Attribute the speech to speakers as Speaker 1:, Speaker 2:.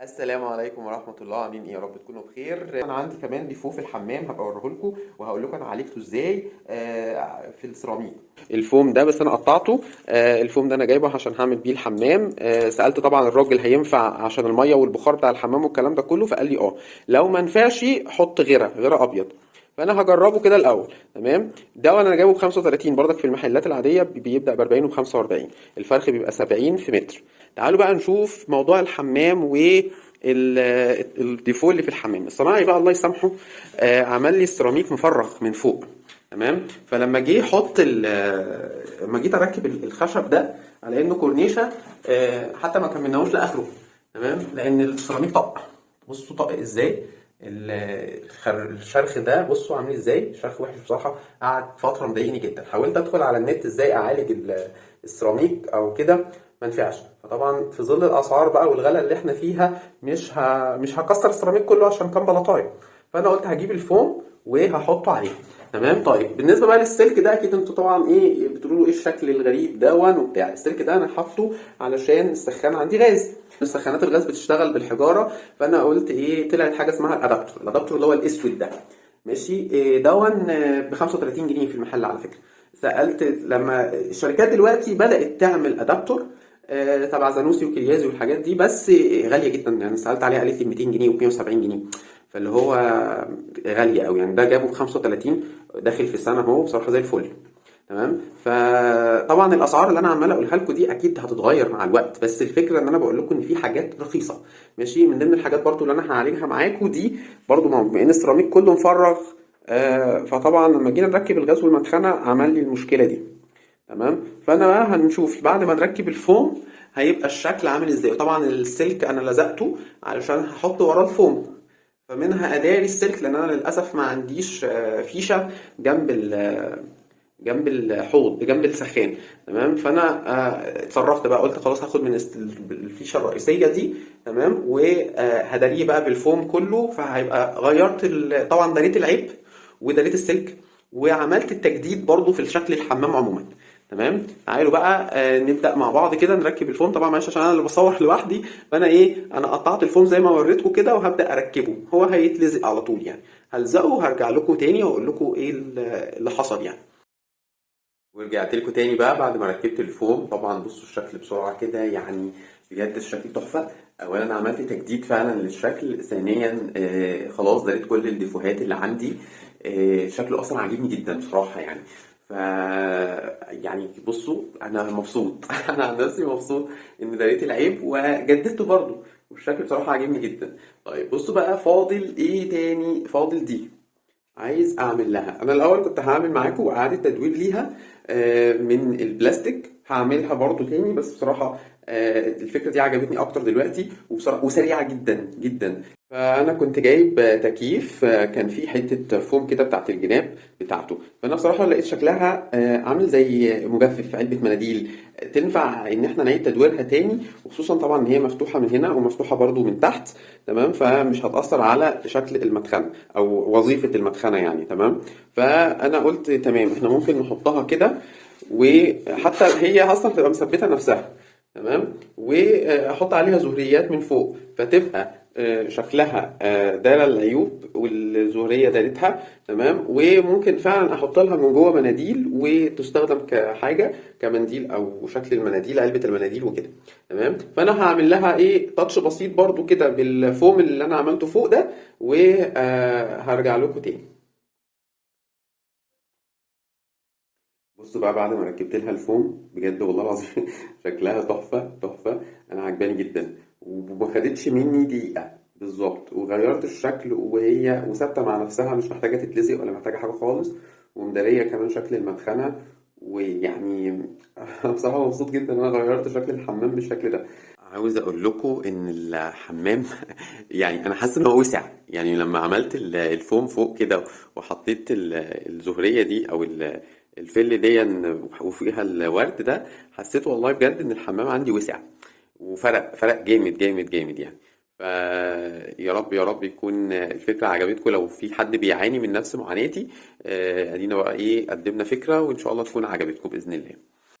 Speaker 1: السلام عليكم ورحمة الله، عاملين ايه؟ يا رب تكونوا بخير. انا عندي كمان ديفو في الحمام هبقى اوريه لكم وهقول لكم انا عالجته ازاي في السيراميك. الفوم ده بس انا قطعته. الفوم ده انا جايبه عشان هعمل بيه الحمام. سألت طبعا الراجل هينفع عشان المية والبخار بتاع الحمام والكلام ده كله، فقال لي لو ما نفعش حط غيره ابيض. فانا هجربه كده الاول. تمام، ده انا جايبه ب 35 برضك. في المحلات العاديه بيبدا ب 40 وب 45، الفرق بيبقى 70 في متر. تعالوا بقى نشوف موضوع الحمام الديفو اللي في الحمام. الصناعي بقى الله يسامحه عمل لي السيراميك مفرغ من فوق. تمام، فلما جه يحط لما جيت اركب الخشب ده على انه كورنيشه، حتى ما كملناهوش لاخره. تمام، لان السيراميك طق. بصوا طق ازاي. الشرخ ده بصوا عامل ازاي، شرخ وحش بصراحه. قعد فتره مضايقني جدا. حاولت ادخل على النت ازاي اعالج السيراميك او كده، ما نفعش. فطبعا في ظل الاسعار بقى والغلا اللي احنا فيها مش هكسر السيراميك كله عشان كام بلاطايه. فانا قلت هجيب الفوم وهحطه عليه. تمام. طيب بالنسبه بقى للسلك ده، اكيد انتوا طبعا ايه بتقولوا له ايه الشكل الغريب ده وبتاع. السلك ده انا حاطه علشان السخان عندي غاز. سخانات الغاز بتشتغل بالحجاره، فانا قلت ايه، طلعت حاجه اسمها الادابتور اللي هو الاسود ده. ماشي. دون ب 35 جنيه في المحل على فكره. سالت لما الشركات دلوقتي بدات تعمل ادابتور تبع زانوسي وكريازي والحاجات دي، بس غاليه جدا. يعني سالت عليها قالت لي 200 جنيه و170 جنيه، فاللي هو غاليه قوي. يعني ده جابه ب 35 داخل في السنه، هو بصراحه زي الفل. تمام. فطبعا الاسعار اللي انا عمال اقولها لكم دي اكيد هتتغير مع الوقت، بس الفكره ان انا بقول لكم ان في حاجات رخيصه. ماشي. من ضمن الحاجات برضو اللي انا هعالجها معاكم دي برضو، بما ان السيراميك كله مفرغ، فطبعا لما جينا نركب الغاز والمدخنه عمل لي المشكله دي. تمام. فانا بقى هنشوف بعد ما نركب الفوم هيبقى الشكل عامل ازاي. طبعا السلك انا لزقته علشان هحط وراه الفوم، فمنها اداري السلك، لان انا للاسف ما عنديش فيشه جنب جنب الحوض جنب السخان. تمام. فانا اتصرفت بقى، قلت خلاص هاخد من الفيشه الرئيسيه دي. تمام، وهداريه بقى بالفوم كله. فهيبقى غيرت طبعا داريت العيب وداريت السلك، وعملت التجديد برضو في الشكل الحمام عموما. تمام. تعالوا بقى نبدا مع بعض كده نركب الفوم. طبعا معلش عشان انا اللي بصور لوحدي، فانا انا قطعت الفوم زي ما وريتكم كده، وهبدا اركبه. هو هيتلزق على طول يعني. هلزقه وهرجع لكم تاني واقول لكم ايه اللي حصل يعني. ورجعت لكم تاني بقى بعد ما ركبت الفوم. طبعا بصوا الشكل بسرعه كده، يعني بجد الشكل تحفه. اولا عملت تجديد فعلا للشكل، ثانيا خلاص داريت كل الديفوهات اللي عندي. شكله اصلا عاجبني جدا بصراحه يعني. ف يعني بصوا انا مبسوط انا عن نفسي مبسوط ان داريت العيب وجددته برضه، والشكل بصراحه عاجبني جدا. طيب بصوا بقى، فاضل ايه تاني؟ فاضل دي عايز اعمل لها. انا الاول كنت هعمل معاكم اعاده تدوير ليها من البلاستيك. هعملها برضو تاني، بس بصراحه الفكره دي عجبتني اكتر دلوقتي، وبصراحه وسريعه جدا جدا. فانا كنت جايب تكييف، كان فيه حته فوم كده بتاعت الجناب بتاعته. فانا بصراحه لقيت شكلها عامل زي مجفف في علبه مناديل، تنفع ان احنا نعيد تدويرها تاني. وخصوصا طبعا ان هي مفتوحه من هنا ومفتوحه برضو من تحت. تمام، فمش هتاثر على شكل المدخنه او وظيفه المدخنه يعني. تمام. فانا قلت تمام، احنا ممكن نحطها كده، وحتى هي اصلا تبقى مثبته نفسها. تمام، واحط عليها زهريات من فوق، فتبقى شكلها دار العيوب والزهريه دارتها. تمام، وممكن فعلا احط لها من جوه مناديل وتستخدم كحاجه كمنديل، او شكل المناديل علبه المناديل وكده. تمام. فانا هعمل لها تاتش بسيط برضو كده بالفوم اللي انا عملته فوق ده، وهرجع لكم تاني. بصوا بقى بعد ما ركبت لها الفوم، بجد والله العظيم شكلها تحفة تحفة. أنا عجباني جدا، وما خدتش مني دقيقة بالظبط، وغيرت الشكل وهي وثابتة مع نفسها، مش محتاجة تتلزق ولا محتاجة حاجة خالص. ومدارية كمان شكل المدخنة. ويعني أنا بصراحة مبسوط جدا إن أنا غيرت شكل الحمام بالشكل ده. عاوز اقول لكم ان الحمام يعني انا حاسس ان هو وسع. يعني لما عملت الفوم فوق كده وحطيت الزهريه دي او الفل دي وفيها الورد ده، حسيت والله بجد ان الحمام عندي وسع، وفرق جامد جامد جامد يعني. فيا رب يا رب يكون الفكرة عجبتكم. لو في حد بيعاني من نفس معاناتي، ادينا بقى قدمنا فكرة، وان شاء الله تكون عجبتكم بإذن الله.